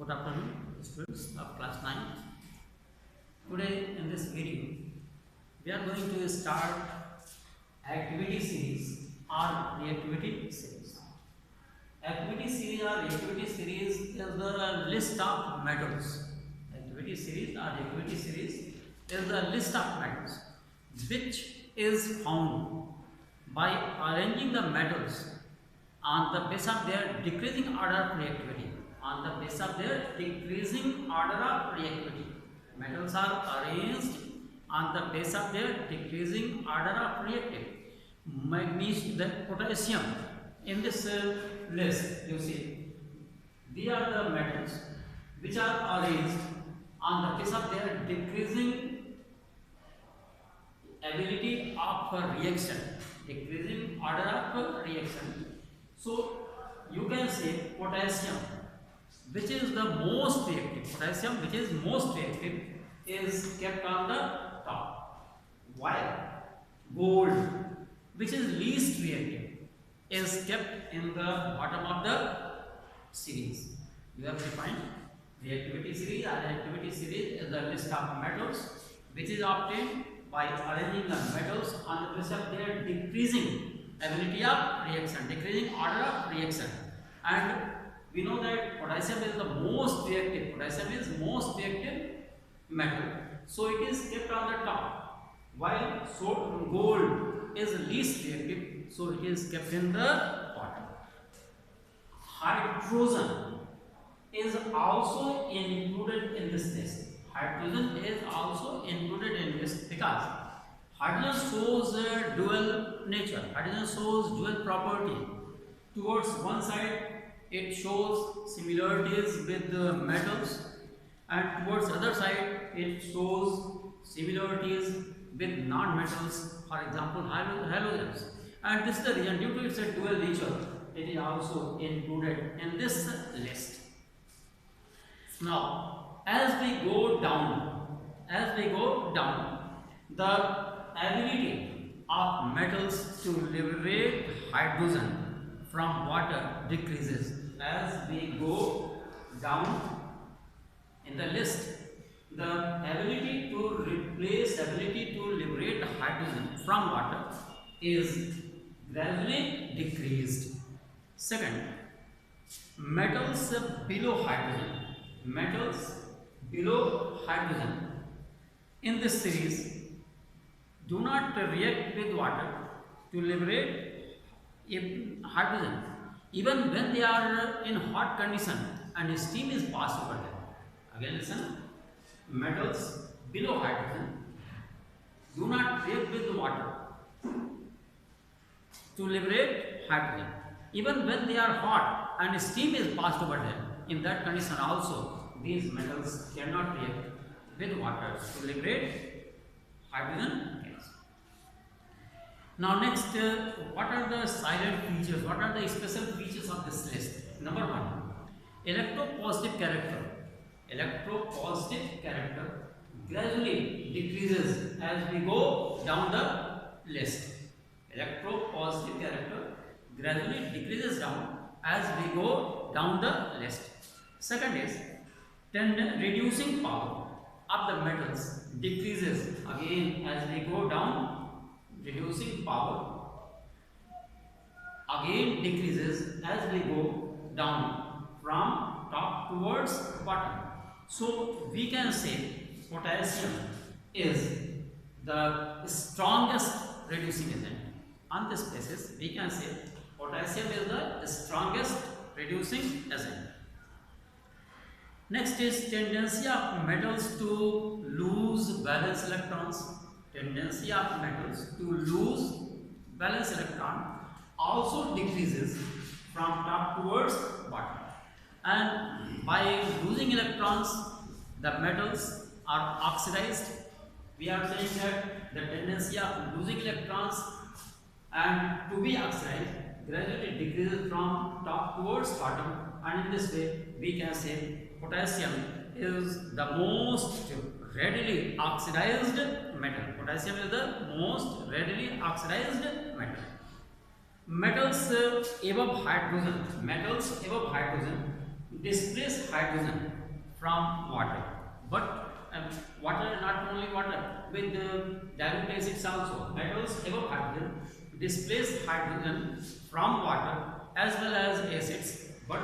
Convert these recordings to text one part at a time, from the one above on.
Good afternoon, students of class 9. Today in this video, we are going to start activity series or reactivity series. Activity series or reactivity series is the list of metals. Activity series or reactivity series is the list of metals which is found by arranging the metals on the basis of their decreasing order of reactivity. On the basis of their decreasing order of reactivity, metals are arranged on the basis of their decreasing order of reactivity. Magnesium, the potassium in this list, you see, these are the metals which are arranged on the basis of their decreasing ability of reaction, decreasing order of reaction. So you can say potassium, which is the most reactive, potassium which is most reactive is kept on the top, while gold, which is least reactive, is kept in the bottom of the series. You have defined reactivity series. Or reactivity series is the list of metals which is obtained by arranging the metals on the basis of their decreasing ability of reaction, decreasing order of reaction. And we know that potassium is the most reactive. Potassium is most reactive metal, so it is kept on the top, while gold is least reactive, so it is kept in the bottom. Hydrogen is also included in this list. Hydrogen is also included in this because hydrogen shows dual nature. Hydrogen shows dual property. Towards one side, it shows similarities with the metals, and towards the other side, it shows similarities with non-metals, for example, halogens. And this is the reason, due to its dual nature, it is also included in this list. Now, as we go down, the ability of metals to liberate hydrogen from water decreases. As we go down in the list, the ability to liberate hydrogen from water is gradually decreased. Second, metals below hydrogen in this series do not react with water to liberate hydrogen, even when they are in hot condition and steam is passed over them. Again listen, metals below hydrogen do not react with water to liberate hydrogen, even when they are hot and steam is passed over them. In that condition also, these metals cannot react with water to liberate hydrogen gas. Now next, what are the silent features? What are the special features of this list? Number one, electropositive character. Electropositive character gradually decreases as we go down the list. Electropositive character gradually decreases down as we go down the list. Second is, reducing power of the metals decreases again as we go down. Reducing power again decreases as we go down from top towards bottom. So we can say potassium is the strongest reducing agent. On this basis, we can say potassium is the strongest reducing agent. Next is tendency of metals to lose valence electrons. Tendency of metals to lose valence electron also decreases from top towards bottom. And by losing electrons, the metals are oxidized. We are saying that the tendency of losing electrons and to be oxidized gradually decreases from top towards bottom, and in this way we can say potassium is the most readily oxidized metal. Potassium is the most readily oxidized metal. Metals above hydrogen displace hydrogen from water, but water, not only water, with dilute acids also, metals above hydrogen displace hydrogen from water as well as acids, but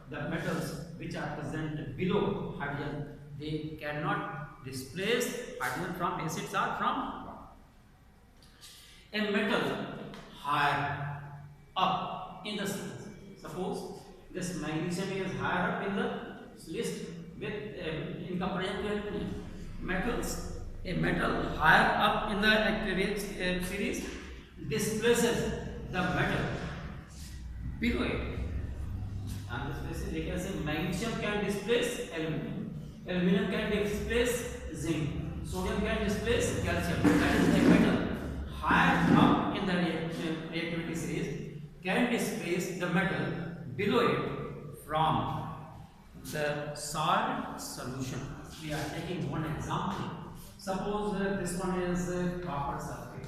the metals which are present below hydrogen, they cannot displace hydrogen from acids or from water. A metal higher up in the series, suppose this magnesium is higher up in the list with in comparison to aluminum. Metals, a metal higher up in the series displaces the metal below it. And this basis, they can say magnesium can displace aluminum, aluminum can displace zinc, sodium can displace calcium. That is, a metal higher up in the reactivity series can displace the metal below it from the salt solution. We are taking one example. Suppose this one is copper sulfate,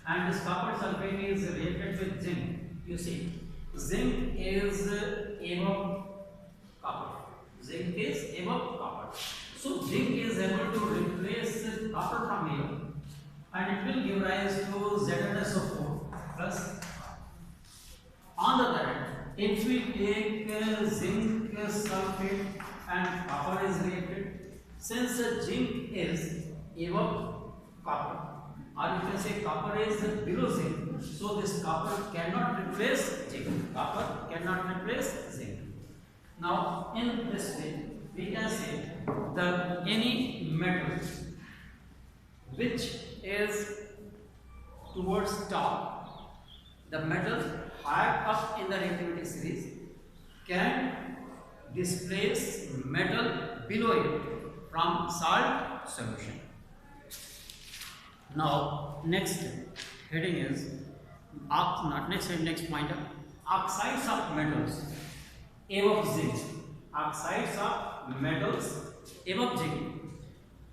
and this copper sulfate is reacted with zinc. You see, zinc is above copper. Zinc is above copper. So zinc is able to replace copper from here, and it will give rise to ZnSO4 plus. On the other hand, if we take zinc sulfate and copper is reacted, since zinc is above copper, or you can say copper is below zinc, so this copper cannot replace zinc. Copper cannot replace zinc. Now, in this way, we can say that any metal which is towards top, the metal higher up in the reactivity series can displace metal below it from salt solution. Now, next heading is next pointer, oxides of metals above zinc. Oxides of metals above zinc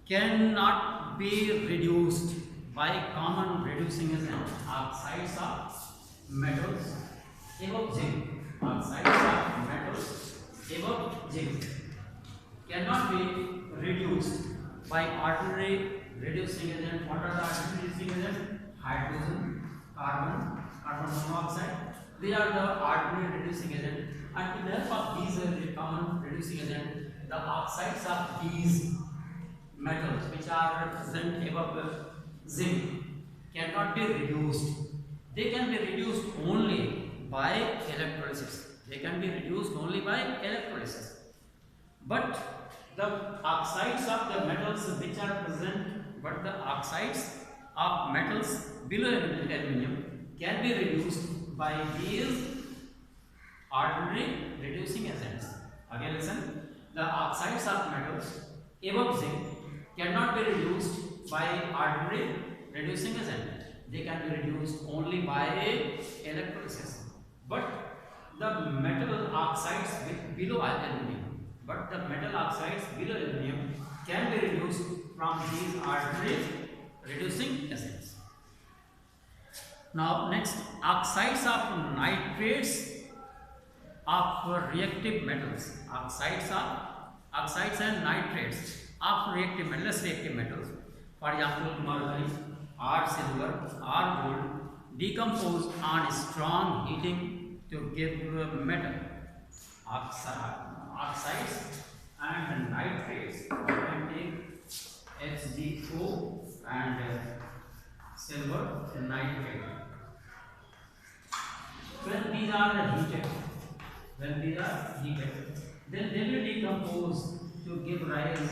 cannot be reduced by common reducing agent. Oxides of metals above zinc. Oxides of metals above zinc cannot be reduced by ordinary reducing agent. What are the ordinary reducing agent? Hydrogen, carbon monoxide. They are the ordinary reducing agent, and with the help of these common reducing agent, the oxides of these metals which are present above zinc cannot be reduced. They can be reduced only by electrolysis. They can be reduced only by electrolysis. But the oxides of the metals which are present, but the oxides of metals below aluminum can be reduced by these ordinary reducing agents. Again listen, the oxides of metals above zinc cannot be reduced by ordinary reducing agent. They can be reduced only by electrolysis. But the metal oxides below aluminum, can be reduced from these ordinary reducing agents. Now next, oxides of nitrates of reactive metals. Oxides and nitrates of less reactive metals. For example, mercury or silver or gold decompose on strong heating to give metal. Oxides and nitrates, you can take HgO and silver nitrate. When these are heated, then they will decompose to give rise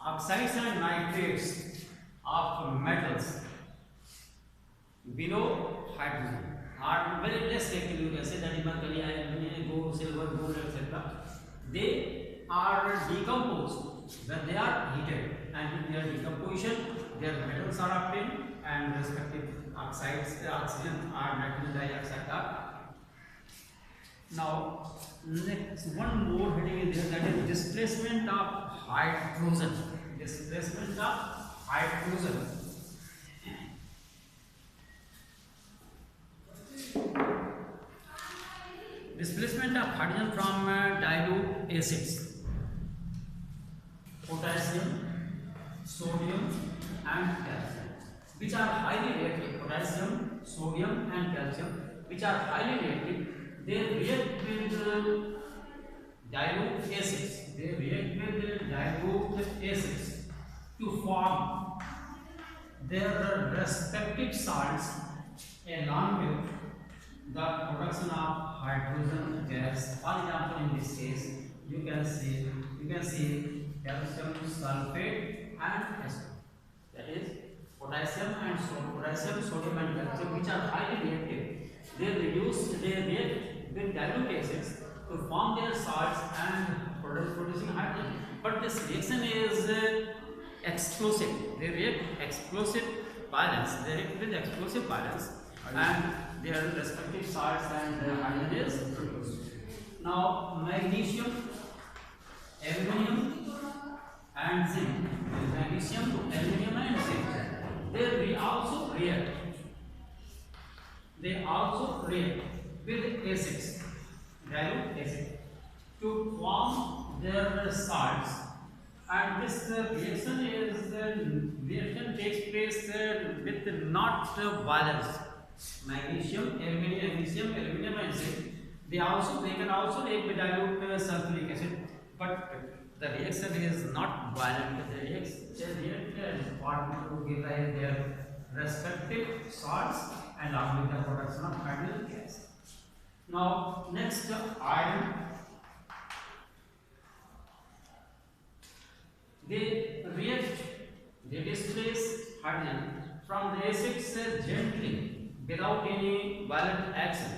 oxides and nitrates of metals below hydrogen are very less reactive. You can say that mercury, iron, gold, silver, gold, etc. They are decomposed when they are heated, and in their decomposition, their metals are obtained, and respective oxides, oxygen or nitrogen dioxide are Now, next one more heading is there, that is displacement of hydrogen. Displacement of hydrogen. Displacement of hydrogen from dilute acids, potassium, sodium, and calcium, which are highly reactive. Potassium, sodium, and calcium, which are highly reactive. They react with dilute acids. They react with dilute acids to form their respective salts along with the production of hydrogen gas. For example, in this case, you can see calcium sulfate and acid. That is potassium, sodium, and calcium, which are highly reactive. They react with dilute acids to form their salts and producing hydrogen. But this reaction is explosive. They react explosive violence. They react with explosive violence, and their respective salts and hydrogen is produced. Now, magnesium, aluminum, and zinc. Magnesium, aluminum, and zinc. They also react. They also react with acids, dilute acid, to form their salts. And this reaction takes place with not violence. Magnesium, aluminum, and zinc. They can also react with dilute sulfuric acid, but the reaction is not violent. They react to give rise their respective salts along with the production of hydrogen gas. Now, next, iron. They displace hydrogen from the acids gently without any violent action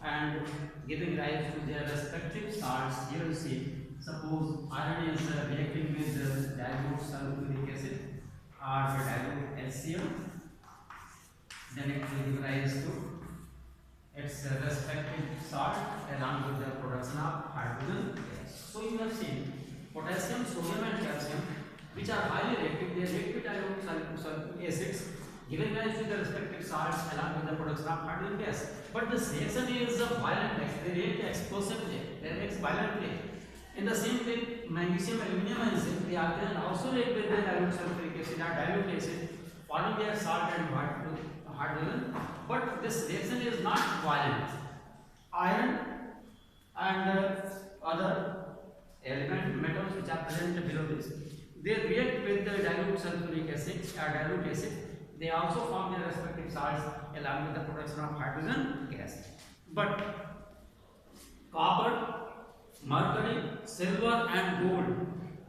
and giving rise to their respective salts. Here you see, suppose iron is reacting with dilute sulfuric acid or dilute HCl, then it will give rise to its respective salt along with the production of hydrogen gas. So you have seen potassium, sodium, and calcium, which are highly reactive. They react with dilute sulfuric acids, giving rise to the respective salts along with the production of hydrogen gas. But this reaction is a violent reaction. They react explosively. They react violently. In the same way, magnesium, aluminum, and zinc, they can also react with the dilute sulfuric acid or dilute acid, forming their salt and hydrogen. But this reaction is not violent. Iron and other metals which are present below this, they react with the dilute sulfuric acid or dilute acid. They also form their respective salts along with the production of hydrogen gas. But copper, mercury, silver, and gold,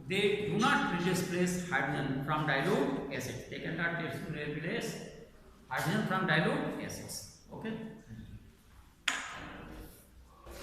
they do not displace hydrogen from dilute acid. They cannot replace hydrogen from dilute acids. Okay.